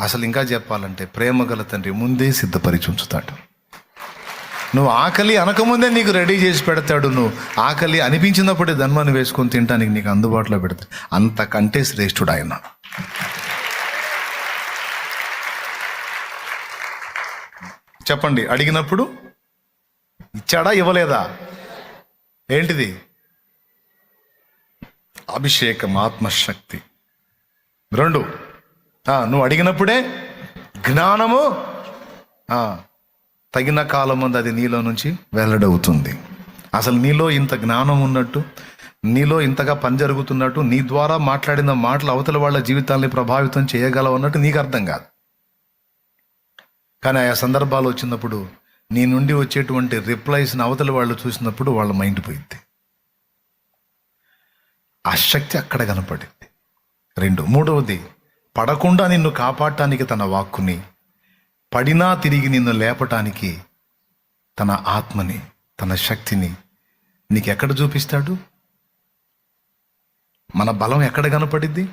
అసలు ఇంకా చెప్పాలంటే ప్రేమ గల తండ్రి ముందే సిద్ధపరిచి ఉంచుతాడు. నువ్వు ఆకలి అనకముందే నీకు రెడీ చేసి పెడతాడు. నువ్వు ఆకలి అనిపించినప్పుడే ధన్మాన్ని వేసుకొని తినడానికి నీకు అందుబాటులో పెడతాడు. అంతకంటే శ్రేష్ఠుడు ఆయన. చెప్పండి, అడిగినప్పుడు ఇచ్చాడా ఇవ్వలేదా? ఏంటిది? అభిషేకం, ఆత్మశక్తి. 2, నువ్వు అడిగినప్పుడే జ్ఞానము, తగిన కాలం ముందు అది నీలో నుంచి వెల్లడవుతుంది. అసలు నీలో ఇంత జ్ఞానం ఉన్నట్టు, నీలో ఇంతగా పని జరుగుతున్నట్టు, నీ ద్వారా మాట్లాడిన మాటలు అవతల వాళ్ళ జీవితాన్ని ప్రభావితం చేయగలవు అన్నట్టు నీకు అర్థం కాదు. కానీ ఆ సందర్భాలు వచ్చినప్పుడు నీ నుండి వచ్చేటువంటి రిప్లైస్ని అవతల వాళ్ళు చూసినప్పుడు వాళ్ళ మైండ్ పోయింది. ఆ శక్తి అక్కడ కనపడింది. 2, 3వది, పడకుండా నిన్ను కాపాడటానికి తన వాక్కుని, పడినా తిరిగి నిన్ను లేపటానికి తన ఆత్మని, తన శక్తిని నీకెక్కడ చూపిస్తాడు? మన బలం ఎక్కడ కనపడిద్ది?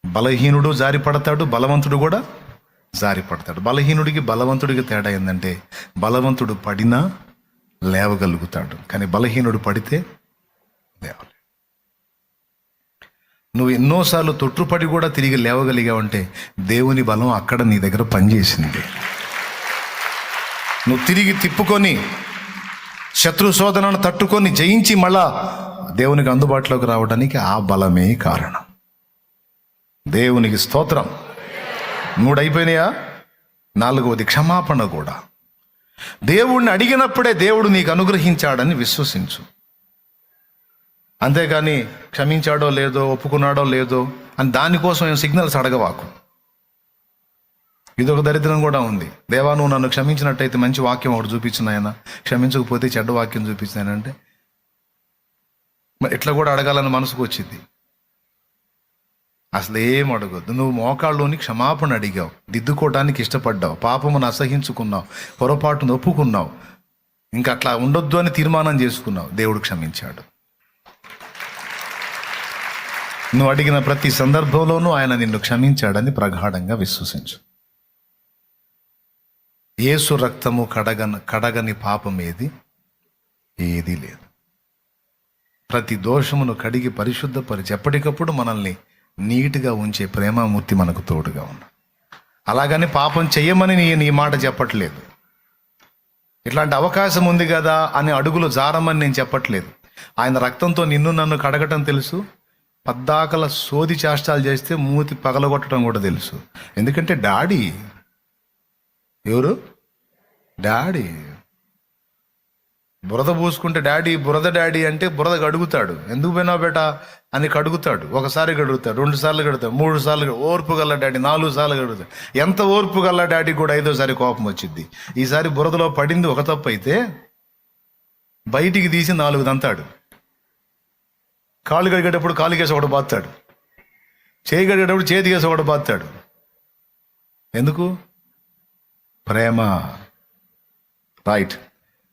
బలహీనుడు జారిపడతాడు, బలవంతుడు కూడా జారిపడతాడు. బలహీనుడికి బలవంతుడికి తేడా ఏంటంటే, బలవంతుడు పడినా లేవగలుగుతాడు, కానీ బలహీనుడు పడితే లేవలేడు. నువ్వు ఎన్నోసార్లు తొట్టుపడి కూడా తిరిగి లేవగలిగావంటే దేవుని బలం అక్కడ నీ దగ్గర పనిచేసింది. నువ్వు తిరిగి తిప్పుకొని శత్రు శోధనను తట్టుకొని జయించి మళ్ళా దేవునికి అందుబాటులోకి రావడానికి ఆ బలమే కారణం. దేవునికి స్తోత్రం. 3 అయిపోయినాయా? 4వది క్షమాపణ కూడా. దేవుణ్ణి అడిగినప్పుడే దేవుడు నీకు అనుగ్రహించాడని విశ్వసించు. అంతేగాని క్షమించాడో లేదో, ఒప్పుకున్నాడో లేదో అని దానికోసం ఏం సిగ్నల్స్ అడగవాకు. ఇదొక దరిద్రం కూడా ఉంది. దేవా, నువ్వు నన్ను క్షమించినట్టయితే మంచి వాక్యం ఒకటి చూపించిన ఆయన, క్షమించకపోతే చెడ్డ వాక్యం చూపించానంటే మరి ఇట్లా కూడా అడగాలని మనసుకు వచ్చింది. అసలు ఏం అడగొద్దు. నువ్వు మోకాళ్ళలోని క్షమాపణ అడిగావు, దిద్దుకోవడానికి ఇష్టపడ్డావు, పాపమును అసహించుకున్నావు, పొరపాటును ఒప్పుకున్నావు, ఇంకా అట్లా ఉండొద్దు అని తీర్మానం చేసుకున్నావు. దేవుడు క్షమించాడు. నువ్వు అడిగిన ప్రతి సందర్భంలోనూ ఆయన నిన్ను క్షమించాడని ప్రగాఢంగా విశ్వసించు. యేసు రక్తము కడగని పాపం ఏదీ లేదు. ప్రతి దోషమును కడిగి పరిశుద్ధపరిచి ఎప్పటికప్పుడు మనల్ని నీట్గా ఉంచే ప్రేమామూర్తి మనకు తోడుగా ఉన్నాడు. అలాగని పాపం చెయ్యమని నీ మాట చెప్పట్లేదు. ఇట్లాంటి అవకాశం ఉంది కదా అని అడుగులు జారమని నేను చెప్పట్లేదు. ఆయన రక్తంతో నిన్ను నన్ను కడగటం తెలుసు. పద్దాకల సోది చేష్టాలు చేస్తే మూతి పగలగొట్టడం కూడా తెలుసు. ఎందుకంటే డాడీ ఎవరు? డాడీ. బురద పూసుకుంటే డాడీ, బురద డాడీ అంటే బురద గడుగుతాడు. ఎందుకు పోయినావు బేటా అని కడుగుతాడు. ఒకసారి గడుగుతాడు, 2 సార్లు గడుగుతాడు, 3 సార్లు. ఓర్పు గల్ల డాడీ 4 సార్లు గడుగుతాడు. ఎంత ఓర్పు గల్ల డాడీ కూడా 5వసారి కోపం వచ్చింది. ఈసారి బురదలో పడింది ఒక తప్పు అయితే బయటికి తీసి 4 దంతాడు. కాళ్ళు కడిగేటప్పుడు కాలుకేసి ఒకటి బాస్తాడు, చేయి కడిగేటప్పుడు చేతికేసి ఒకటి బాస్తాడు. ఎందుకు? ప్రేమ. రైట్,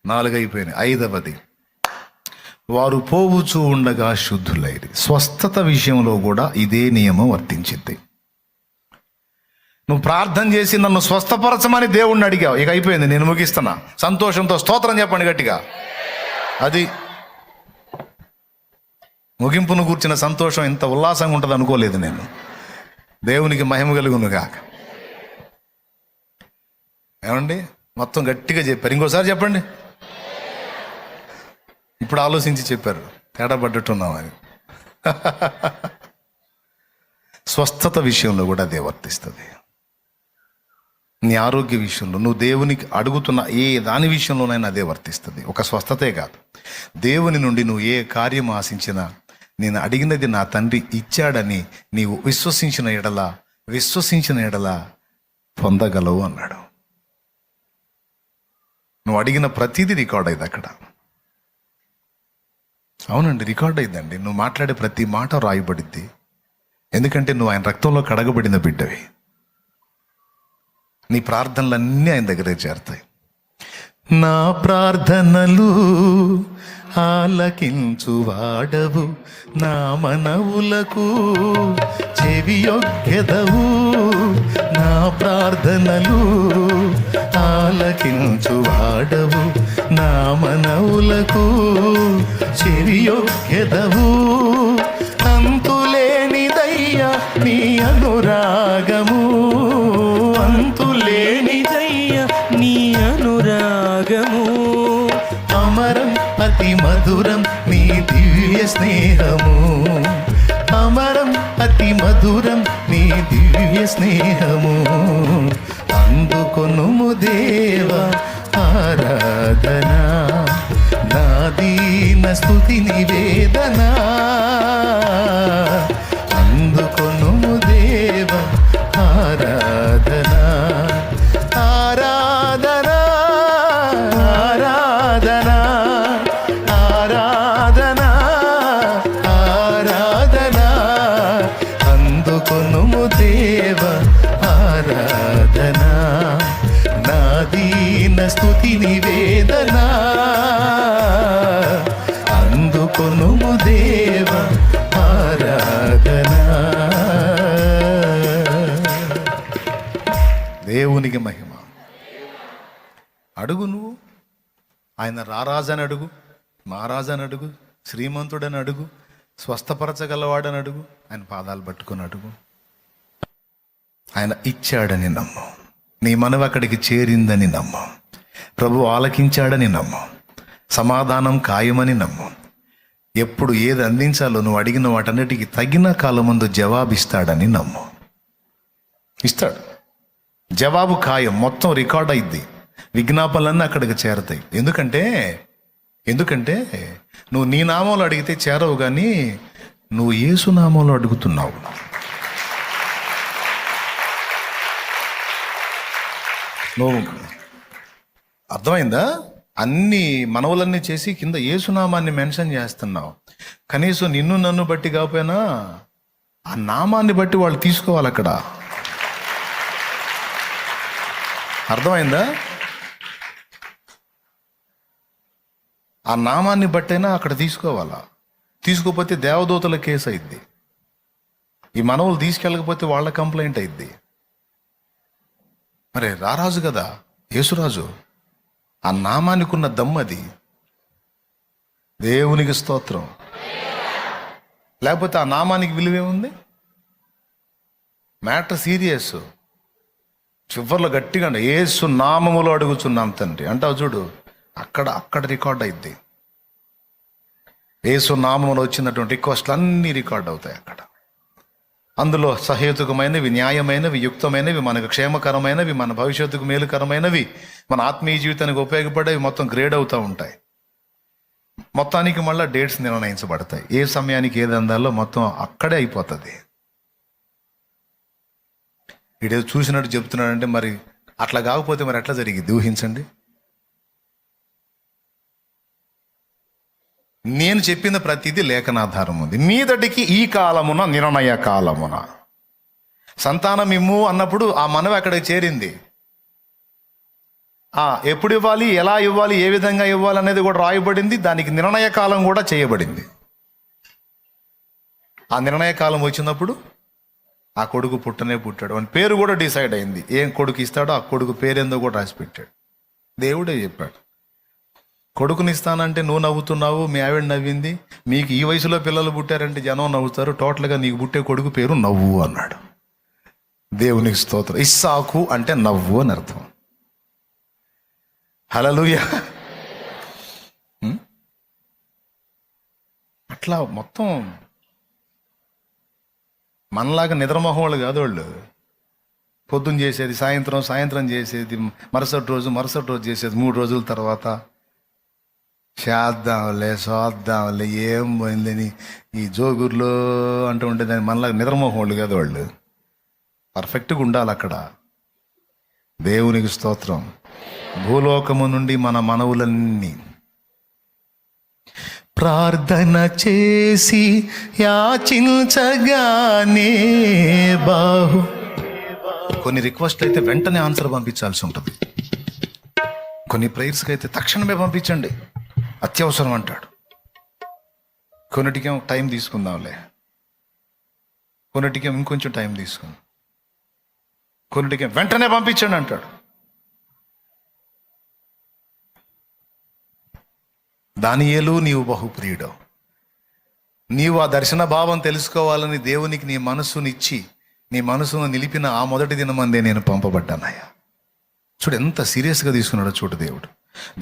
4 అయిపోయినాయి. 5వది, వారు పోవుచూ ఉండగా శుద్ధులైరి. స్వస్థత విషయంలో కూడా ఇదే నియమం వర్తించింది. నువ్వు ప్రార్థన చేసి నన్ను స్వస్థపరచమని దేవుణ్ణి అడిగావు. ఇక అయిపోయింది, నేను ముగిస్తున్నా. సంతోషంతో స్తోత్రం చెప్పండి గట్టిగా. అది ముగింపును కూర్చిన సంతోషం ఇంత ఉల్లాసంగా ఉంటుంది అనుకోలేదు నేను. దేవునికి మహిమ కలుగును గాక. ఏమండి, మొత్తం గట్టిగా చెప్పారు. ఇంకోసారి చెప్పండి. ఇప్పుడు ఆలోచించి చెప్పారు, తేడా పడ్డట్టున్నామని. స్వస్థత విషయంలో కూడా అదే వర్తిస్తుంది. నీ ఆరోగ్య విషయంలో నువ్వు దేవునికి అడుగుతున్న ఏ దాని విషయంలోనైనా అదే వర్తిస్తుంది. ఒక స్వస్థతే కాదు, దేవుని నుండి నువ్వు ఏ కార్యం ఆశించినా నేను అడిగినది నా తండ్రి ఇచ్చాడని నీవు విశ్వసించిన ఎడల పొందగలవు అన్నాడు. నువ్వు అడిగిన ప్రతిదీ రికార్డ్ అయింది అక్కడ. అవునండి, రికార్డ్ అయిందండి. నువ్వు మాట్లాడే ప్రతి మాట రాయబడిద్ది. ఎందుకంటే నువ్వు ఆయన రక్తంలో కడగబడిన బిడ్డవి. నీ ప్రార్థనలన్నీ ఆయన దగ్గరే చేరతాయి. నా ప్రార్థనలు ఆలకించువాడవు, నా మనవులకు చెవియొగ్గెదవు. నా ప్రార్థనలు ఆలకించువాడవు, నా మనవులకు చెవియొగ్గెదవు. అంతులేనిదయ్యా నీ అనురాగము, అంతులేనిదయ్యా నీ అనురాగము. అమరం అతి మధురం నీ దివ్య స్నేహము, అమరం అతి మధురం నీ దివ్య స్నేహము. అందుకొనుము దేవా ఆరాధన, నా దీన స్తుతి నివేదన. అందుకొనుము దేవా ఆరాధన, ఆరాధన, ఆరాధన, ఆరాధన, ఆరాధన. అందుకొనుము దేవా ఆరాధన, నా దీన స్తుతి నివేదన. అందుకొనుము దేవా ఆరాధన. దేవునికి మహిమ. అడుగు నువ్వు, ఆయన రారాజని అడుగు, మహారాజని అడుగు, శ్రీమంతుడని అడుగు, స్వస్థపరచగలవాడని అడుగు, ఆయన పాదాలు పట్టుకొని అడుగు. ఆయన ఇచ్చాడని నమ్ము, నీ మనవి అక్కడికి చేరిందని నమ్ము, ప్రభు ఆలకించాడని నమ్ము, సమాధానం ఖాయమని నమ్ము. ఎప్పుడు ఏది అందించాలో నువ్వు అడిగిన వాటన్నిటికీ తగిన కాలం ముందు జవాబిస్తాడని నమ్ము. ఇస్తాడు, జవాబు ఖాయం, మొత్తం రికార్డ్ అయింది, విజ్ఞాపనలన్నీ అక్కడికి చేరతాయి. ఎందుకంటే నువ్వు నీ నామంలో అడిగితే చేరవు, కానీ నువ్వు యేసు నామంలో అడుగుతున్నావు. నువ్వు అర్థమైందా? అన్ని మనవులన్నీ చేసి కింద యేసునామాన్ని మెన్షన్ చేస్తున్నావు. కనీసం నిన్ను నన్ను బట్టి కాకపోయినా ఆ నామాన్ని బట్టి వాళ్ళు తీసుకోవాలి అక్కడ. అర్థమైందా? ఆ నామాన్ని బట్టైనా అక్కడ తీసుకోవాలా. తీసుకోకపోతే దేవదూతల కేసు అయింది. ఈ మనవులు తీసుకెళ్ళకపోతే వాళ్ళ కంప్లైంట్ అయింది. మరి రారాజు కదా యేసురాజు, ఆ నామానికి ఉన్న దమ్మది. దేవునికి స్తోత్రం. లేకపోతే ఆ నామానికి విలువే ఉంది. Matter serious. చివర్లో గట్టిగా యేసు నామములో అడుగుచున్నాం తండ్రి అంటావు చూడు, అక్కడ రికార్డ్ అయింది. యేసు నామములో వచ్చినటువంటి రిక్వెస్ట్లు అన్నీ రికార్డ్ అవుతాయి అక్కడ. అందులో సహేతుకమైనవి, న్యాయమైనవి, యుక్తమైనవి, మనకు క్షేమకరమైనవి, మన భవిష్యత్తుకు మేలుకరమైనవి, మన ఆత్మీయ జీవితానికి ఉపయోగపడేవి మొత్తం గ్రేడ్ అవుతూ ఉంటాయి. మొత్తానికి మళ్ళీ డేట్స్ నిర్ణయించబడతాయి. ఏ సమయానికి ఏది అందాలో మొత్తం అక్కడే అయిపోతుంది. వీడేదో చూసినట్టు చెప్తున్నాడంటే మరి అట్లా కాకపోతే మరి ఎట్లా జరిగింది ఊహించండి. నేను చెప్పిన ప్రతిదీ లేఖనాధారం ఉంది. మీదటికి ఈ కాలమున నిర్ణయ కాలమున సంతానం ఇమ్ము అన్నప్పుడు ఆ మనవి అక్కడికి చేరింది. ఎప్పుడు ఇవ్వాలి, ఎలా ఇవ్వాలి, ఏ విధంగా ఇవ్వాలి అనేది కూడా రాయబడింది. దానికి నిర్ణయ కాలం కూడా చేయబడింది. ఆ నిర్ణయ కాలం వచ్చినప్పుడు ఆ కొడుకు పుట్టాడు. అని పేరు కూడా డిసైడ్ అయింది. ఏం కొడుకు ఇస్తాడో ఆ కొడుకు పేరేందో కూడా రాసి పెట్టాడు. దేవుడే చెప్పాడు, కొడుకుని ఇస్తానంటే నువ్వు నవ్వుతున్నావు, మీ ఆవిడ నవ్వింది, మీకు ఈ వయసులో పిల్లలు పుట్టారంటే జనం నవ్వుతారు, టోటల్గా నీకు పుట్టే కొడుకు పేరు నవ్వు అన్నాడు. దేవునికి స్తోత్రం. ఇస్సాకు అంటే నవ్వు అని అర్థం. హల్లెలూయా. అట్లా మొత్తం మనలాగా నిద్రమోహం వాళ్ళు కాదు వాళ్ళు. పొద్దున్న చేసేది సాయంత్రం చేసేది, మరుసటి రోజు చేసేది, 3 రోజుల తర్వాత చూద్దాంలే ఏం పోయిందని ఈ జోగుర్లో అంటూ ఉంటే దాన్ని మనలాగా నిద్రమోహం వాళ్ళు కాదు వాళ్ళు. పర్ఫెక్ట్గా ఉండాలి అక్కడ. దేవునికి స్తోత్రం. భూలోకము నుండి మన మనవులన్నీ ప్రార్థన చేసి యాచించగానే కొన్ని రిక్వెస్ట్ అయితే వెంటనే ఆన్సర్ పంపించాల్సి ఉంటుంది. కొన్ని ప్రేయర్స్కి అయితే తక్షణమే పంపించండి, అత్యవసరం అంటాడు. కొన్నిటికేం టైం తీసుకుందాంలే, కొన్నిటికేం ఇంకొంచెం టైం తీసుకుందాం, కొన్నిటికేం వెంటనే పంపించండి అంటాడు. దానియేలు, నీవు బహుప్రియుడు. నీవు ఆ దర్శన భావం తెలుసుకోవాలని దేవునికి నీ మనస్సునిచ్చి నీ మనసును నిలిపిన ఆ మొదటి దినమందే నేను పంపబడ్డానయ్యా. చూడు ఎంత సీరియస్గా తీసుకున్నాడో చూడు దేవుడు.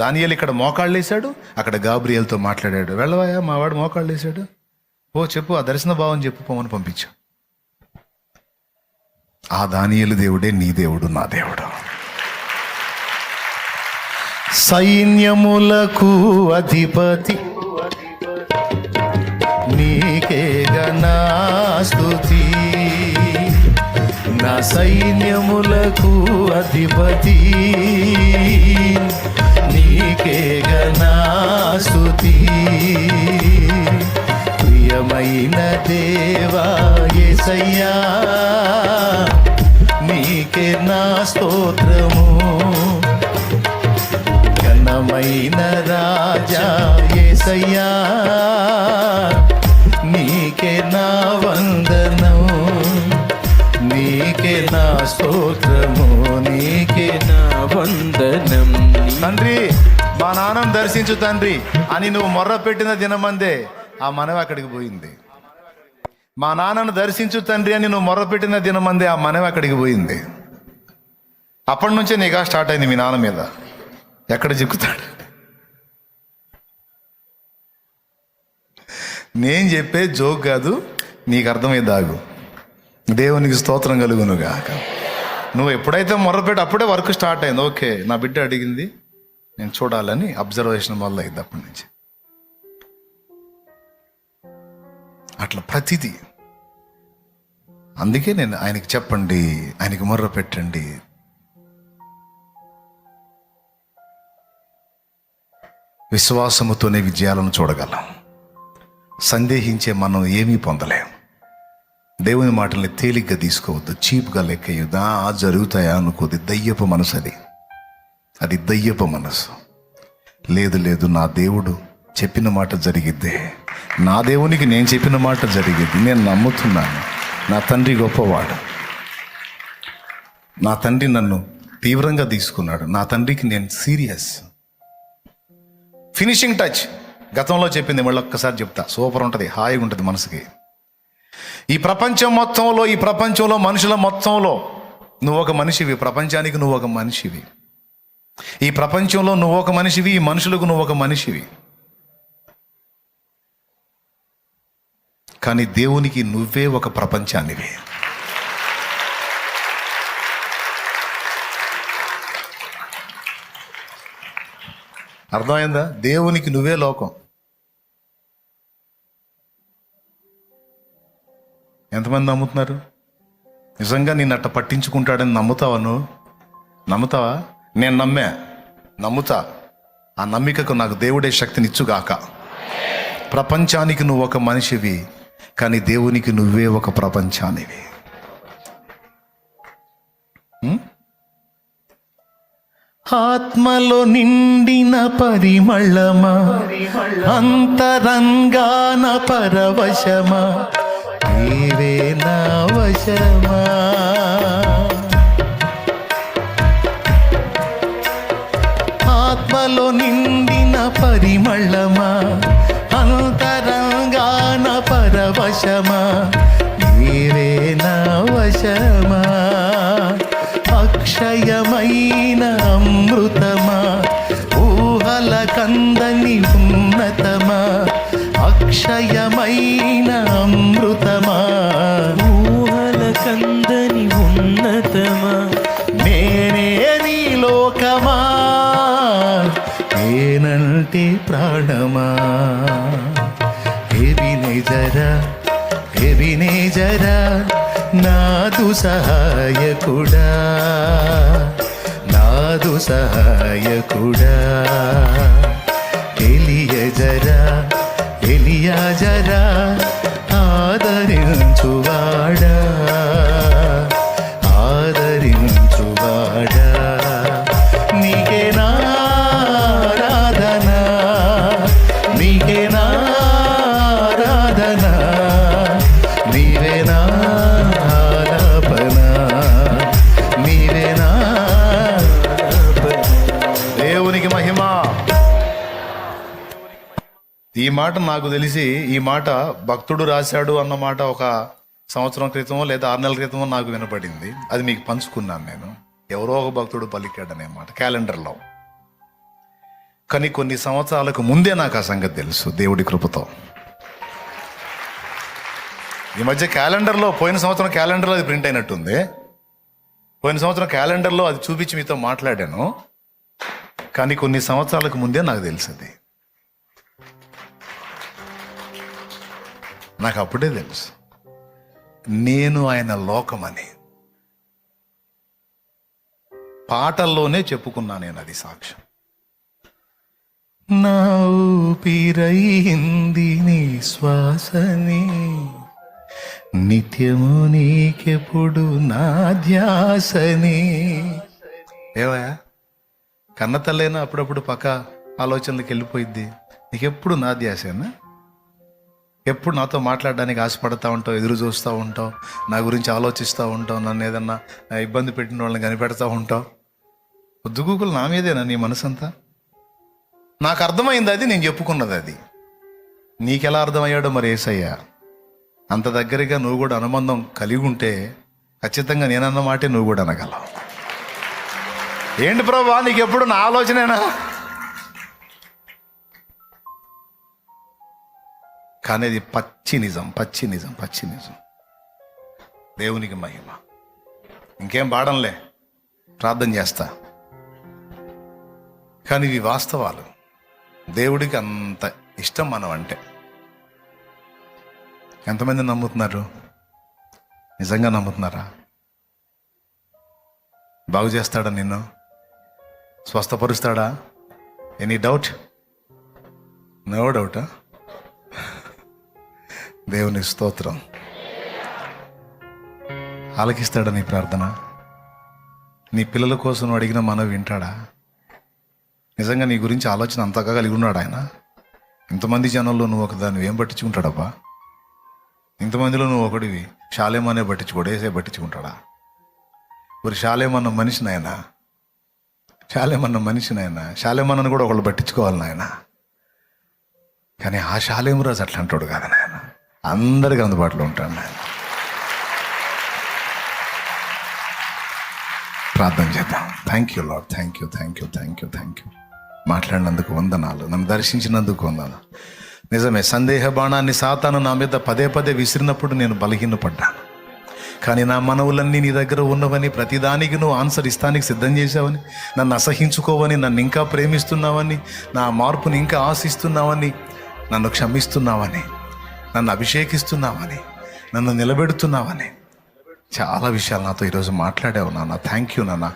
దానియేలు ఇక్కడ మోకాళ్ళు వేశాడు, అక్కడ గాబ్రియేల్తో మాట్లాడాడు. వెళ్ళవయ్యా, మా వాడు మోకాళ్ళు వేశాడు, ఓ చెప్పు, ఆ దర్శన భావం చెప్పు, పోమని పంపించాడు. ఆ దానియేలు దేవుడే నీ దేవుడు, నా దేవుడు. సైన్యములకు అధిపతి నీకే నా స్తుతి, నా సైన్యములకు అధిపతి నీకే నా స్తుతి. ప్రియమైన దేవా యేసయ్యా, నీకే నా స్తోత్రము. ఘనమైన రాజా యేసయ్యా, నీకే నా వందనం, నీకే నా స్తోత్రము, నీకే నా వందనం. తండ్రి, మా నాన్నను దర్శించు తండ్రి అని నువ్వు మొర్ర పెట్టిన దినమందే ఆ మనవి అక్కడికి పోయింది. మా నాన్నను దర్శించు తండ్రి అని నువ్వు మొర్ర పెట్టిన దినమందే ఆ మనవి అక్కడికి పోయింది. అప్పటి నుంచే నిఘా స్టార్ట్ అయింది మీ నాన్న మీద. ఎక్కడ చిక్కుతాడు? నేను చెప్పే జోక్ కాదు, నీకు అర్థమయ్యే దాగు. దేవునికి స్తోత్రం కలుగునుగా. నువ్వు ఎప్పుడైతే మొర్రపెట్టి అప్పుడే వర్క్ స్టార్ట్ అయింది. ఓకే, నా బిడ్డ అడిగింది, నేను చూడాలని అబ్జర్వేషన్ వల్ల అయింది అప్పటి నుంచి. అట్లా ప్రతిదీ. అందుకే నేను ఆయనకి చెప్పండి, ఆయనకి మొర్ర పెట్టండి. విశ్వాసముతోనే విజయాలను చూడగలం. సందేహించే మనం ఏమీ పొందలేం. దేవుని మాటల్ని తేలిగ్గా తీసుకోవద్దు, చీప్గా లెక్కయ్యొద్దా. జరుగుతాయా అనుకోది, దయ్యపు మనసు అది. అది దయ్యపు మనసు. లేదు లేదు, నా దేవుడు చెప్పిన మాట జరిగిద్దే, నా దేవునికి నేను చెప్పిన మాట జరిగిద్ది, నేను నమ్ముతున్నాను. నా తండ్రి గొప్పవాడు, నా తండ్రి నన్ను తీవ్రంగా తీసుకున్నాడు, నా తండ్రికి నేను సీరియస్. ఫినిషింగ్ టచ్ గతంలో చెప్పింది, మళ్ళీ ఒక్కసారి చెప్తా. సూపర్ ఉంటుంది, హాయిగా ఉంటుంది మనసుకి. ఈ ప్రపంచం మొత్తంలో, ఈ ప్రపంచంలో మనుషుల మొత్తంలో నువ్వు ఒక మనిషివి. ప్రపంచానికి నువ్వు ఒక మనిషివి. ఈ ప్రపంచంలో నువ్వు ఒక మనిషివి, ఈ మనుషులకు నువ్వు ఒక మనిషివి. కానీ దేవునికి నువ్వే ఒక ప్రపంచానివి. అర్థమైందా? దేవునికి నువ్వే లోకం. ఎంతమంది నమ్ముతున్నారు? నిజంగా నేను అట్ట పట్టించుకుంటాడని నమ్ముతావా? నువ్వు నమ్ముతావా? నేను నమ్ముతా. ఆ నమ్మికకు నాకు దేవుడే శక్తినిచ్చుగాక. ప్రపంచానికి నువ్వు ఒక మనిషివి, కానీ దేవునికి నువ్వే ఒక ప్రపంచానివి. ఆత్మలో నిండిన పరిమళమా, అంతరంగాన పరవశమా, నీవే నా వశమా. ఆత్మలో నిండిన పరిమళమా, అంతరంగాన పరవశమా, నీవే నా వశమా. అక్షయమైన అమృతమా, ఊహల కందని ఉన్నతమా, అక్షయమైన అమృతమా, ఊహల కందని ఉన్నతమా, నేనే నీ లోకమా, నేనంటే ప్రాణమా. ఎబినేజరా నాదు సహాయకుడా, నాదు సహాయకుడా. ఎలియాజరా ఆదరించువాడా, ఆదరించువాడా. నీకే నా మాట నాకు తెలిసి ఈ మాట భక్తుడు రాశాడు అన్న మాట ఒక సంవత్సరం క్రితమో లేదా 6 నెలల క్రితమో నాకు వినపడింది. అది మీకు పంచుకున్నాను నేను. ఎవరో ఒక భక్తుడు పలికాడనే మాట క్యాలెండర్లో. కానీ కొన్ని సంవత్సరాలకు ముందే నాకు ఆ సంగతి తెలుసు దేవుడి కృపతో. ఈ మధ్య క్యాలెండర్లో పోయిన సంవత్సరం క్యాలెండర్లో అది ప్రింట్ అయినట్టుంది. పోయిన సంవత్సరం క్యాలెండర్లో అది చూపించి మీతో మాట్లాడాను. కానీ కొన్ని సంవత్సరాలకు ముందే నాకు తెలిసింది. నాకు అప్పుడే తెలుసు నేను ఆయన లోకమని. పాటల్లోనే చెప్పుకున్నా నేను అది సాక్ష్యం. నా ఊపిరైంది నీ శ్వాసని, నిత్యము నీకెప్పుడు నా ధ్యాసని. ఏవయా కన్న తల్లైనా అప్పుడప్పుడు పక్క ఆలోచనలకు వెళ్ళిపోయిద్ది. నీకెప్పుడు నా ధ్యాసేనా? ఎప్పుడు నాతో మాట్లాడడానికి ఆశపడతా ఉంటావు, ఎదురు చూస్తూ ఉంటావు, నా గురించి ఆలోచిస్తూ ఉంటావు, నన్ను ఏదన్నా ఇబ్బంది పెట్టిన వాళ్ళని కనిపెడతా ఉంటావు. పొద్దుగూకులు నా మీదేనా నీ మనసంతా? నాకు అర్థమైంది అది, నేను చెప్పుకున్నది అది. నీకెలా అర్థమయ్యాడో మరి యేసయ్యా. అంత దగ్గరగా నువ్వు కూడా అనుబంధం కలిగి ఉంటే ఖచ్చితంగా నేనన్న మాటే నువ్వు కూడా అనగలవు. ఏంటి ప్రభా నీకు ఎప్పుడు నా ఆలోచనేనా? కానీ అది పచ్చి నిజం, పచ్చి నిజం, పచ్చి నిజం. దేవునికి మహిమ. ఇంకేం పాడంలే, ప్రార్థన చేస్తా. కానీ ఇవి వాస్తవాలు. దేవుడికి అంత ఇష్టం మనం అంటే. ఎంతమంది నమ్ముతున్నారు? నిజంగా నమ్ముతున్నారా? బాగు చేస్తాడా నిన్ను? స్వస్థపరుస్తాడా? Any doubt? నో డౌటా? దేవుని స్తోత్రం. ఆలకిస్తాడా నీ ప్రార్థన? నీ పిల్లల కోసం నువ్వు అడిగిన మనవి వింటాడా? నిజంగా నీ గురించి ఆలోచన అంతగా కలిగి ఉన్నాడు ఆయన? ఇంతమంది జనంలో నువ్వు ఒకదాన్ని ఏం పట్టించుకుంటాడబ్బా? ఇంతమందిలో నువ్వు ఒకడివి, షాలేమనే పట్టించుకోడు, ఏసే పట్టించుకుంటాడా? మరి షాలేమన్న మనిషి నాయన, షాలేమన్న మనిషి నాయన. షాలేమన్నను కూడా ఒకళ్ళు పట్టించుకోవాలి నాయన. కానీ ఆ షాలేము రాజు అట్లా అంటాడు కాదు నాయన. అందరికి అందుబాటులో ఉంటాడు నాయన. ప్రార్థన చేద్దాం. Thank you lord, thank you, thank you, thank you, thank you. మాట్లాడినందుకు వందనాలు, నన్ను దర్శించినందుకు వందనాలు. నిజమే, సందేహ బాణాన్ని సాతాను నా మీద పదే పదే విసిరినప్పుడు నేను బలహీనపడ్డాను. కానీ నా మనవులన్నీ నీ దగ్గర ఉన్నవని, ప్రతిదానికి నువ్వు ఆన్సర్ ఇస్తానికి సిద్ధం చేసావని, నన్ను అసహించుకోవని, నన్ను ఇంకా ప్రేమిస్తున్నావని, నా మార్పుని ఇంకా ఆశిస్తున్నావని, నన్ను క్షమిస్తున్నావని, నన్ను అభిషేకిస్తున్నావని, నన్ను నిలబెడుతున్నావని, చాలా విషయాలు నాతో ఈరోజు మాట్లాడావు నాన్న. థ్యాంక్ యూ నాన్న,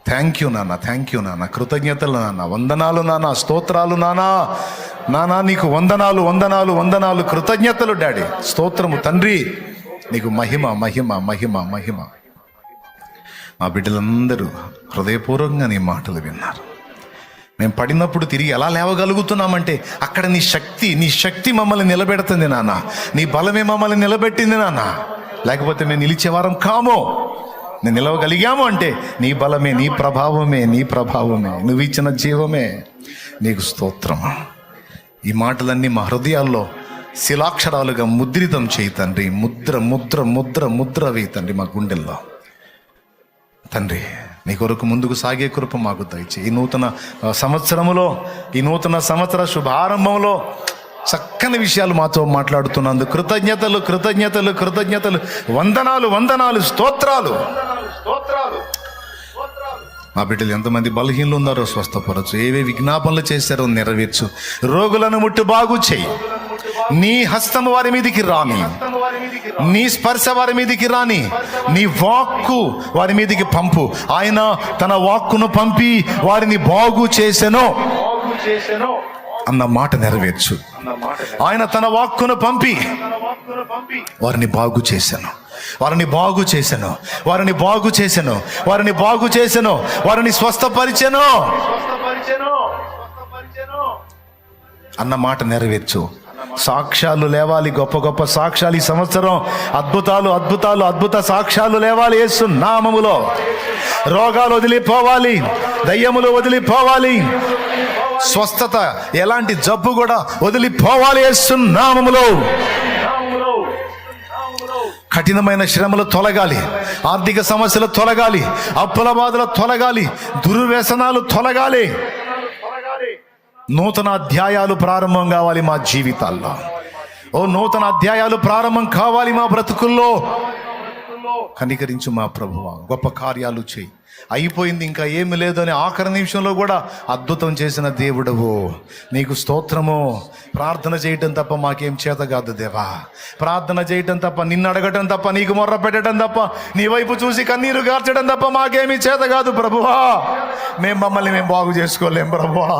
థ్యాంక్ యూ నాన్న, థ్యాంక్ యూ నాన్న. కృతజ్ఞతలు నాన్న, వందనాలు నాన్న, స్తోత్రాలు నాన్న. నానా నీకు వందనాలు, వందనాలు, వందనాలు, కృతజ్ఞతలు డాడీ. స్తోత్రము తండ్రి, నీకు మహిమ, మహిమ, మహిమ, మహిమ. మా బిడ్డలందరూ హృదయపూర్వకంగా నీ మాటలు విన్నారు. మేము పడినప్పుడు తిరిగి ఎలా లేవగలుగుతున్నామంటే అక్కడ నీ శక్తి మమ్మల్ని నిలబెడుతుంది నాన్న. నీ బలమే మమ్మల్ని నిలబెట్టింది నాన్న. లేకపోతే మేము నిలిచేవారం కామో. నేను నిలవగలిగాము అంటే నీ బలమే, నీ ప్రభావమే, నీ ప్రభావమే, నువ్వు ఇచ్చిన జీవమే. నీకు స్తోత్రం. ఈ మాటలన్నీ మా హృదయాల్లో శిలాక్షరాలుగా ముద్రితం చేయి తండ్రి. ముద్ర ముద్ర ముద్ర ముద్ర వేయి తండ్రి మా గుండెల్లో. తండ్రి నీ కొరకు ముందుకు సాగే కృప మాకు దయచేయి. ఈ నూతన సంవత్సరములో, ఈ నూతన సంవత్సర శుభారంభంలో చక్కని విషయాలు మాతో మాట్లాడుతున్నందుకు కృతజ్ఞతలు, కృతజ్ఞతలు, కృతజ్ఞతలు, వందనాలు, వందనాలు, స్తోత్రాలు. మా బిడ్డలు ఎంతమంది బలహీనలు ఉన్నారో స్వస్థపరచు. ఏవే విజ్ఞాపనలు చేశారో నెరవేర్చు. రోగులను ముట్టు బాగు చేయి. నీ హస్తము వారి మీదికి రాని, నీ స్పర్శ వారి మీదికి రాని, నీ వాక్కు వారి మీదికి పంపు. ఆయన తన వాక్కును పంపి వారిని బాగు చేసెను అన్న మాట నెరవేర్చు. ఆయన తన వాక్కును పంపి వారిని బాగు చేశాను, వారిని బాగు చేశాను, వారిని బాగు చేశాను, వారిని బాగు చేశాను, వారిని స్వస్థపరిచెను అన్న మాట నెరవేర్చు. సాక్ష్యాలు లేవాలి, గొప్ప గొప్ప సాక్ష్యాలు ఈ సంవత్సరం. అద్భుతాలు, అద్భుతాలు, అద్భుత సాక్ష్యాలు లేవాలి యేసు నామములో. రోగాలు వదిలిపోవాలి, దయ్యములు వదిలిపోవాలి, స్వస్థత, ఎలాంటి జబ్బు కూడా వదిలిపోవాలి యేసు నామములో. కఠినమైన శ్రమలు తొలగాలి, ఆర్థిక సమస్యలు తొలగాలి, అప్పుల బాధలు తొలగాలి, దుర్వ్యసనాలు తొలగాలి. నూతన అధ్యాయాలు ప్రారంభం కావాలి మా జీవితాల్లో. నూతన అధ్యాయాలు ప్రారంభం కావాలి మా బ్రతుకుల్లో. కనికరించు మా ప్రభువా, గొప్ప కార్యాలు చేయి. అయిపోయింది, ఇంకా ఏమి లేదు అని ఆఖరి నిమిషంలో కూడా అద్భుతం చేసిన దేవుడవు, నీకు స్తోత్రము. ప్రార్థన చేయటం తప్ప మాకేం చేత కాదు దేవా. ప్రార్థన చేయటం తప్ప, నిన్ను అడగటం తప్ప, నీకు మొర్ర పెట్టడం తప్ప, నీ వైపు చూసి కన్నీరు గార్చడం తప్ప మాకేమీ చేత కాదు ప్రభువా. మమ్మల్ని మేము బాగు చేసుకోలేం ప్రభువా,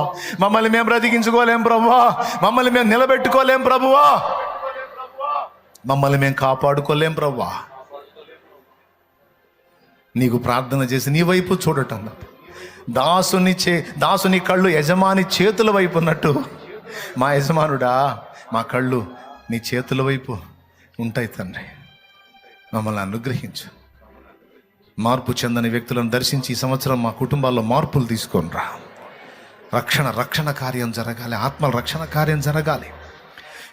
మమ్మల్ని మేము బ్రతికించుకోలేం ప్రభువా, మమ్మల్ని మేము నిలబెట్టుకోలేం ప్రభువా, మమ్మల్ని మేము కాపాడుకోలేం ప్రభువా. నీకు ప్రార్థన చేసి నీ వైపు చూడటం, దాసుని కళ్ళు యజమాని చేతుల వైపు ఉన్నట్టు, మా యజమానుడా మా కళ్ళు నీ చేతుల వైపు ఉంటాయి తండ్రి. మమ్మల్ని అనుగ్రహించు. మార్పు చెందని వ్యక్తులను దర్శించి ఈ సంవత్సరం మా కుటుంబాల్లో మార్పులు తీసుకొని రా. రక్షణ కార్యం జరగాలి, ఆత్మల రక్షణ కార్యం జరగాలి.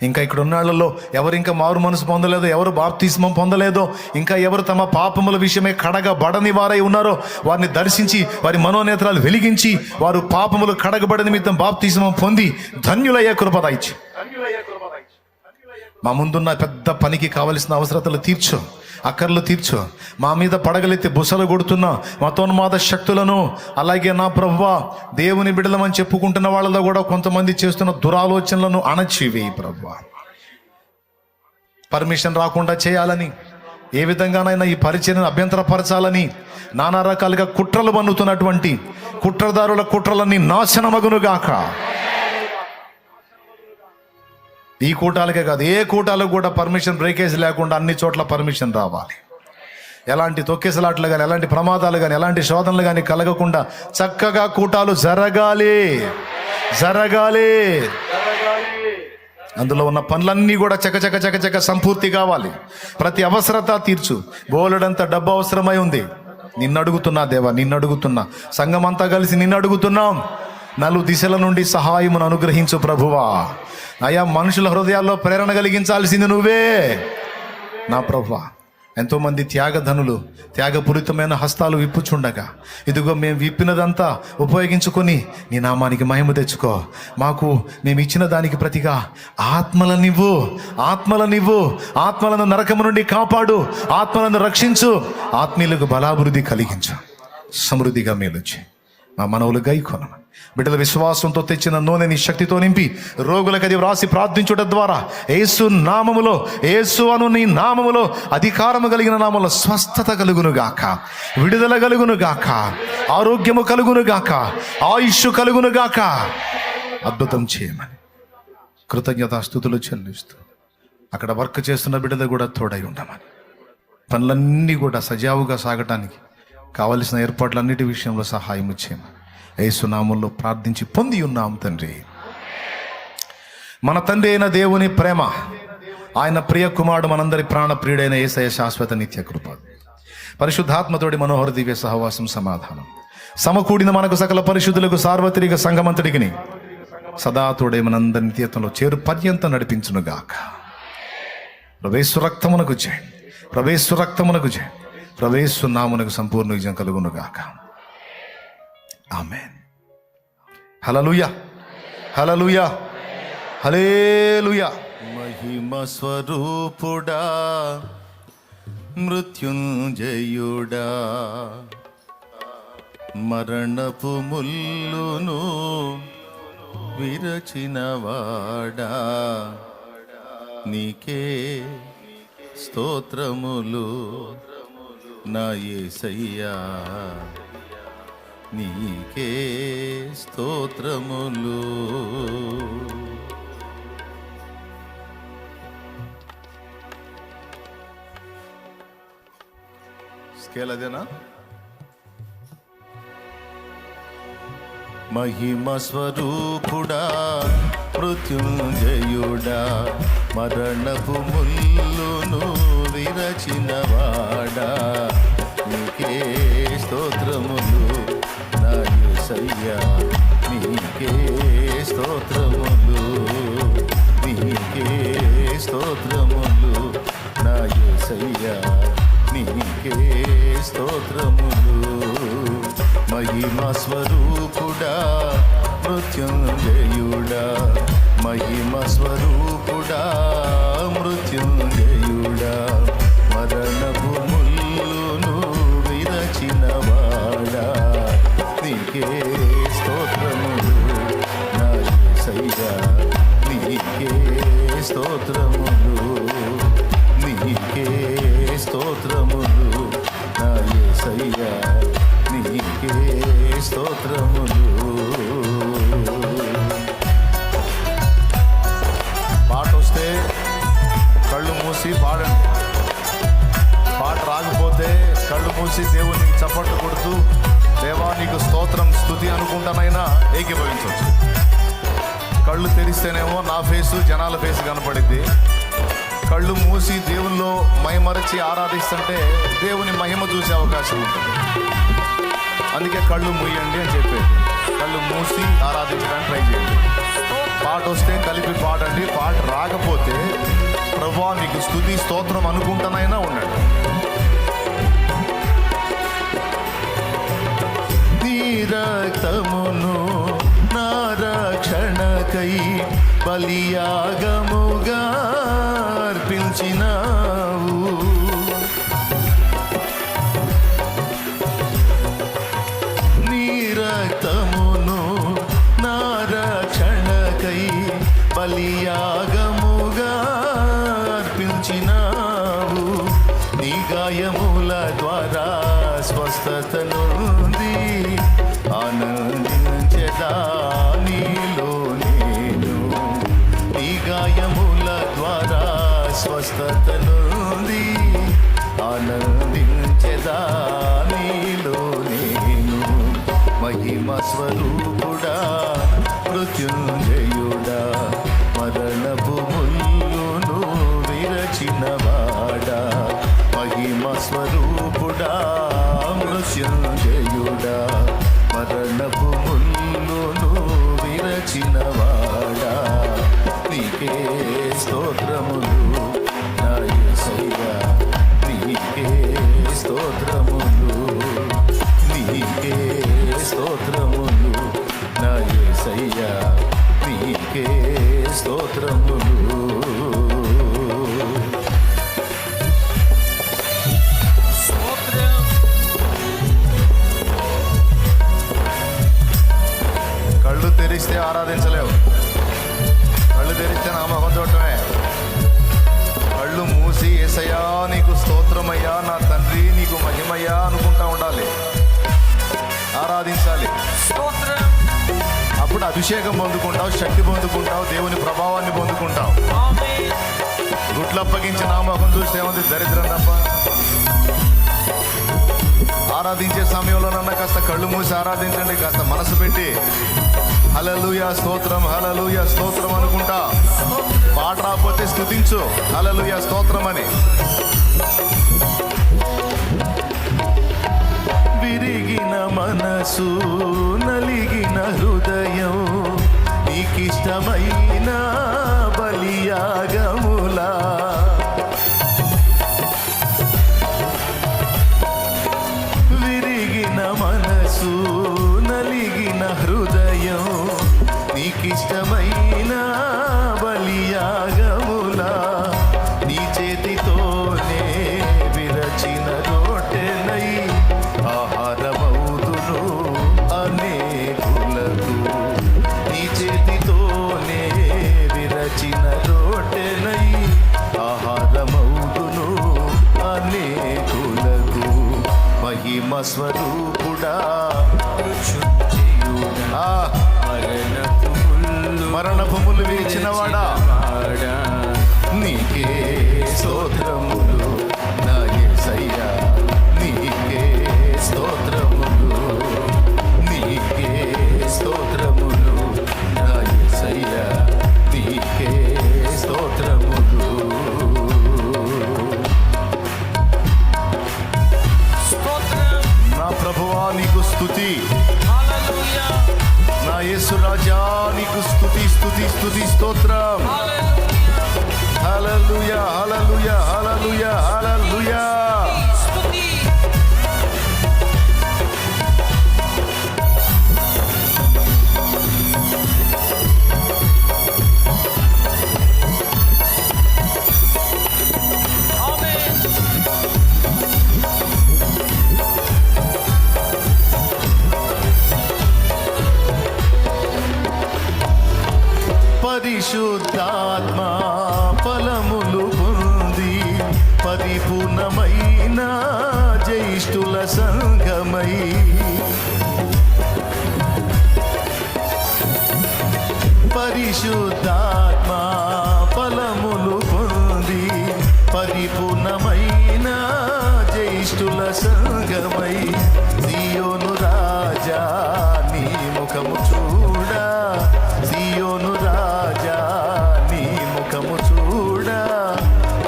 ఇంకా ఇక్కడ ఉన్న వాళ్ళలో ఎవరు ఇంకా మారు మనసు పొందలేదో, ఎవరు బాప్తిస్మం పొందలేదో, ఇంకా ఎవరు తమ పాపముల విషయమే కడగబడని వారై ఉన్నారో వారిని దర్శించి వారి మనోనేత్రాలు వెలిగించి వారు పాపములు కడగబడ నిమిత్తం బాప్తిస్మం పొంది ధన్యులయ్యే కృప దయచు. మా ముందున్న పెద్ద పనికి కావలసిన అవసరతలు తీర్చు, అక్కర్లు తీర్చు. మా మీద పడగలెత్తి బుసలు కొడుతున్న మతోన్మాద శక్తులను, అలాగే నా ప్రభువా దేవుని బిడ్డలమని చెప్పుకుంటున్న వాళ్ళలో కూడా కొంతమంది చేస్తున్న దురాలోచనలను అణచివేయి ప్రభువా. పర్మిషన్ రాకుండా చేయాలని, ఏ విధంగానైనా ఈ పరిచయను అభ్యంతరపరచాలని నానా రకాలుగా కుట్రలు పన్నుతున్నటువంటి కుట్రదారుల కుట్రలన్నీ నాశనమగునుగాక. ఈ కూటాలకే కాదు, ఏ కూటాలకు కూడా పర్మిషన్ బ్రేకేజ్ లేకుండా అన్ని చోట్ల పర్మిషన్ రావాలి. ఎలాంటి తొక్కేసలాట్లు కానీ, ఎలాంటి ప్రమాదాలు కానీ, ఎలాంటి శోధనలు కానీ కలగకుండా చక్కగా కూటాలు జరగాలి. అందులో ఉన్న పనులన్నీ కూడా చకచక సంపూర్తి కావాలి. ప్రతి అవసరత తీర్చు. బోలెడంత డబ్బు అవసరమై ఉంది. నిన్ను అడుగుతున్నా దేవా, నిన్ను అడుగుతున్నా, సంఘం అంతా కలిసి నిన్ను అడుగుతున్నాం. నలు దిశల నుండి సహాయమును అనుగ్రహించు ప్రభువా. అయా, మనుషుల హృదయాల్లో ప్రేరణ కలిగించాల్సింది నువ్వే నా ప్రభువా. ఎంతోమంది త్యాగధనులు త్యాగపూరితమైన హస్తాలు విప్పుచుండగా, ఇదిగో మేము విప్పినదంతా ఉపయోగించుకొని నీ నామానికి మహిమ తెచ్చుకో. మాకు మేము ఇచ్చిన దానికి ప్రతిగా ఆత్మలనివ్వు, ఆత్మలను నరకము నుండి కాపాడు, ఆత్మలను రక్షించు, ఆత్మీయులకు బలాభివృద్ధి కలిగించు, సమృద్ధిగా మేలుచి మా మనవులు గైకొనమని బిడ్డల విశ్వాసంతో తెచ్చిన నూనెని శక్తితో నింపి రోగులకు అది వ్రాసి ప్రార్థించుట ద్వారా యేసు నామములో, యేసు అను నీ నామములో, అధికారము కలిగిన నామములో స్వస్థత కలుగునుగాక, విడుదల కలుగునుగాక, ఆరోగ్యము కలుగునుగాక, ఆయుష్ కలుగునుగాక. అద్భుతం చేయమని కృతజ్ఞతాస్తుతులు చెల్లిస్తూ అక్కడ వర్క్ చేస్తున్న బిడ్డలు కూడా తోడై ఉండమని, పనులన్నీ కూడా సజావుగా సాగటానికి కావలసిన ఏర్పాట్లన్నిటి విషయంలో సహాయం చేయమని యేసు నామములో ప్రార్థించి పొంది ఉన్నాం తండ్రి. మన తండ్రి అయిన దేవుని ప్రేమ, ఆయన ప్రియ కుమారుడు మనందరి ప్రాణ ప్రియుడైన యేసయ్య శాశ్వత నిత్య కృప, పరిశుద్ధాత్మతోడి మనోహర దివ్య సహవాసం సమాధానం సమకూడిన మనకు సకల పరిశుద్ధులకు సార్వత్రిక సంగమంతటికి సదా తోడే మనందరి నిత్యత్వంలో చేరు పర్యంతం నడిపించునుగాక. ప్రవేశు రక్తమునకు జయ, ప్రవేశు రక్తమునకు జయ, ప్రవేశు నామునకు సంపూర్ణ విజయం కలుగునుగాక. ఆమేన్. హల్లెలూయా, హల్లెలూయా, హల్లెలూయా. మహిమ స్వరూపుడా, మృత్యుంజయుడా, మరణపు ముల్లును విరచినవాడా, నీకే స్తోత్రములు నా యేసయ్యా, నీకే స్తోత్రములు. స్కేల్ అదేనా? మహిమ స్వరూపుడా, మృత్యుంజయుడా, మరణపు ముల్లును విరచినవాడా, నీకే స్తోత్రములు నా యేసయ్యా, నీకే స్తోత్రములు. మహిమ స్వరూపుడా మృత్యుంజయుడా, మహిమ స్వరూపుడా మృత్యుంజయుడా, మరణపు ముల్లును విరచినవాడా, నీకే స్తోత్రములు నా యేసయ్యా, నీకే స్తోత్రములు, నీకే స్తోత్రములు నా యేసయ్యా, నీకే స్తోత్రములు. పాట వస్తే కళ్ళు మూసి పాడండి, పాట రాకపోతే కళ్ళు మూసి దేవునికి చప్పట్లు కొడుతూ దేవా నీకు స్తోత్రం స్తుతి అనుకుంటానైనా ఏకీభవించవచ్చు. కళ్ళు తెరిస్తేనేమో నా ఫేసు జనాల ఫేసు కనపడిద్ది, కళ్ళు మూసి దేవుల్లో మైమరచి ఆరాధిస్తుంటే దేవుని మహిమ చూసే అవకాశం ఉంటుంది. అందుకే కళ్ళు మూయండి అని చెప్పేది. కళ్ళు మూసి ఆరాధించడానికి ట్రై చేయండి. పాట వస్తే కలిపి పాడండి, పాట రాకపోతే ప్రభువా నీకు స్తుతి స్తోత్రం అనుకుంటానైనా ఉండండి. నీ రక్తమును నా రక్షణకై బలియాగముగా అర్పించినావు, నీ రక్తమును నా రక్షణకై బలియాగముగా అర్పించినావు, నీ గాయముల ద్వారా స్వస్థత నుండి ఆనందించెదా నీలో నేను, నీ గాయముల ద్వారా స్వస్థత నుండి ఆనందించెదా నీలో నేను, మహిమ స్వరూపుడా మృత్యుంజయుడా, మరణపు ముల్లును విరచినవాడా, మహిమ స్వరూపుడా మృత్యుంజయుడా, మరణపు ముల్లును విరచినవాడా, నీకే స్తోత్రములు నా యేసయ్యా, నీకే స్తోత్రములు, నీకే స్తోత్రములు నా యేసయ్యా, నీకే స్తోత్రములు. కళ్ళు తెరిస్తే ఆరాధించలేవు, కళ్ళు తెరిస్తే నామకం చూడటమే. కళ్ళు మూసి యేసయ్యా నీకు స్తోత్రమయ్యా, నా తండ్రి నీకు మహిమయ్యా అనుకుంటా ఉండాలి, ఆరాధించాలి. అప్పుడు అభిషేకం పొందుకుంటావు, శక్తి పొందుకుంటావు, దేవుని ప్రభావాన్ని పొందుకుంటావు. గుట్లప్పగించి నామకం చూస్తే ఉంది దరిద్రం తప్ప. ఆరాధించే సమయంలోనన్నా కాస్త కళ్ళు మూసి ఆరాధించండి, కాస్త మనసు పెట్టి హల్లెలూయా స్తోత్రం హల్లెలూయా స్తోత్రం అనుకుంటా. పాట రాకపోతే స్తుతించు హల్లెలూయా స్తోత్రం అని. విరిగిన మనసు నలిగిన హృదయం నీకిష్టమైన బలియాగములా, విరిగిన మనసు నలిగిన హృదయం నీకిష్టమైన బలియాగములా, నీ చేతితోనే విరచిన రొట్టెనై ఆహారమౌదును అనేకులకు, నీ చేతితోనే విరచిన రొట్టెనై ఆహారమౌదును అనేకులకు, మహిమ స్వరూపుడా మరణపు ముళ్ళు విరిచినవాడా, నీకే స్తోత్రములు నా యేసయ్యా, నీకే స్తోత్రములు, నీకే స్తోత్రములు నా యేసయ్యా, నీకే స్తోత్రములు. నా ప్రభువా నీకు స్తుతి, నా యేసు రాజా నీకు స్తుతి స్తుతి స్తుతి స్తోత్రం. హల్లెలూయా హల్లెలూయా హల్లెలూయా హల్లెలూయా. పరిశుద్ధాత్మ ఫలములు పొంది పరిపూర్ణమైన జ్యేష్ఠుల సంఘమై పరిశుద్ధాత్మ ఫలములు పొంది పరిపూర్ణమైన జ్యేష్ఠుల సంఘమై సియోను రాజా నీ ముఖము చూడా సియోను రాజా నీ ముఖము చూడా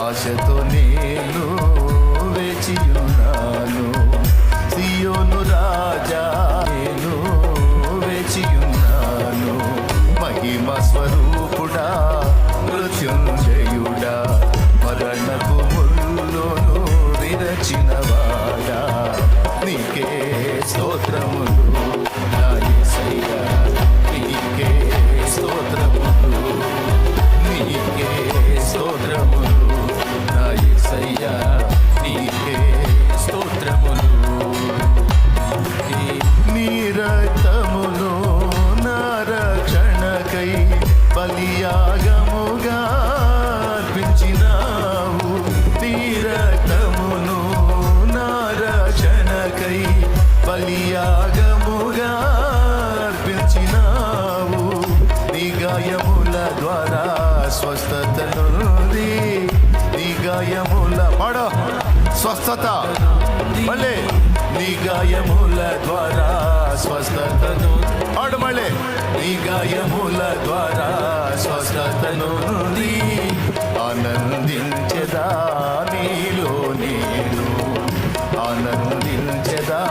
ఆశతో నేను వేచియున్నాను సియోను రాజా నేను వేచియున్నాను మహిమ స్వరూపుడా మృత్యుంజయుడా మరణపు ముల్లోను విరచినవాడా నీకే స్తోత్రములు నా యేసయ్యా నీకే స్తోత్రములు నీకే స్తోత్రములు నా యేసయ్యా నీకే స్తోత్రములు నీ రక్తములో నా రక్షణకై బలియాగముగా అర్పించినావు నీ రక్తమును నా రక్షణకై బలియాగముగా అర్పించినావు నీ గాయముల ద్వారా స్వస్థత నుండి నీ గాయముల పడో స్వస్థత మళ్ళీ నీ గాయముల ద్వారా స్వస్థతను ఆడు మళ్ళీ నీ గాయముల ద్వారా స్వస్థతను నుండి ఆనందించదా నీలో నేను ఆనందించదా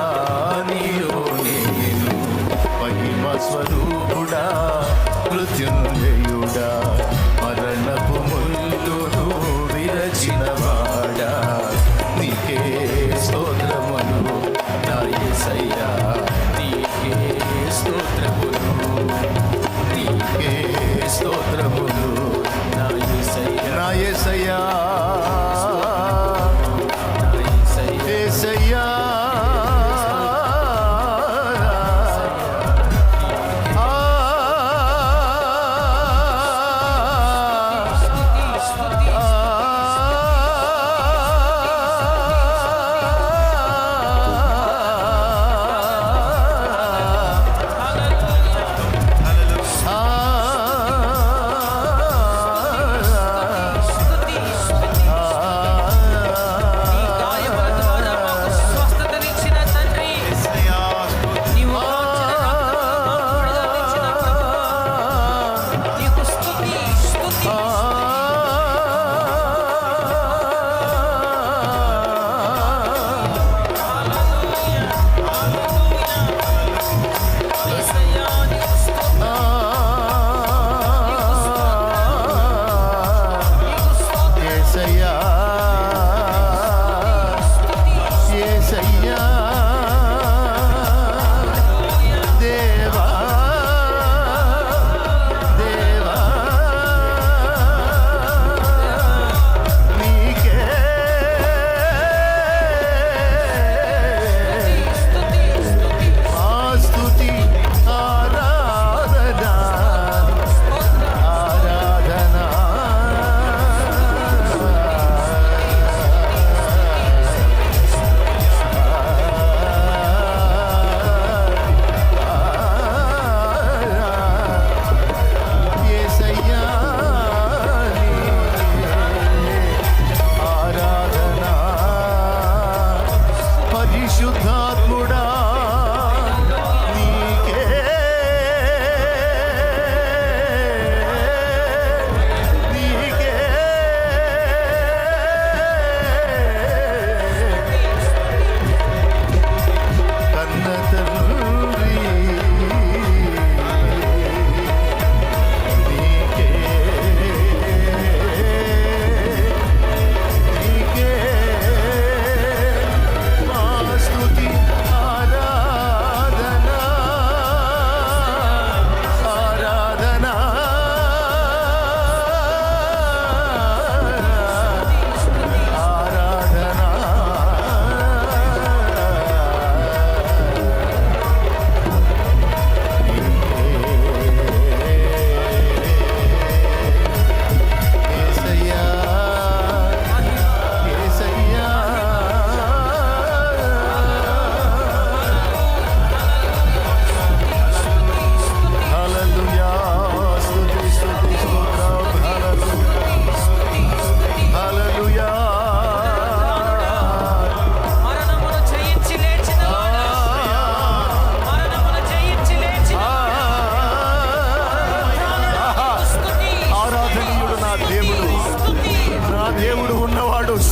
నీలో నేను మహిమ స్వరూపుడా మృత్యుంజయుడా మరణపు ముల్లును విరచినవాడా నీకే స్తోత్రములు నా యేసయ్యా నీకే స్తోత్రములు నీకే స్తోత్రములు నా యేసయ్యా నా యేసయ్యా యేసయ్యా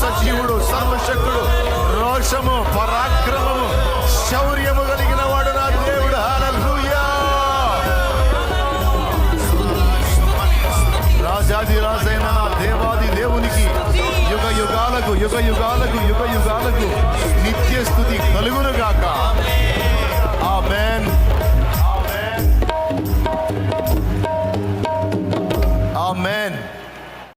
సజీవుడు, సర్వశక్తుడు, రోషము, పరాక్రమము, శౌర్యము కలిగిన వాడు నా దేవుడు. హల్లెలూయా. రాజాది రాజైన నా దేవాది దేవునికి యుగ యుగాలకు నిత్య స్తుతి కలుగునుగా.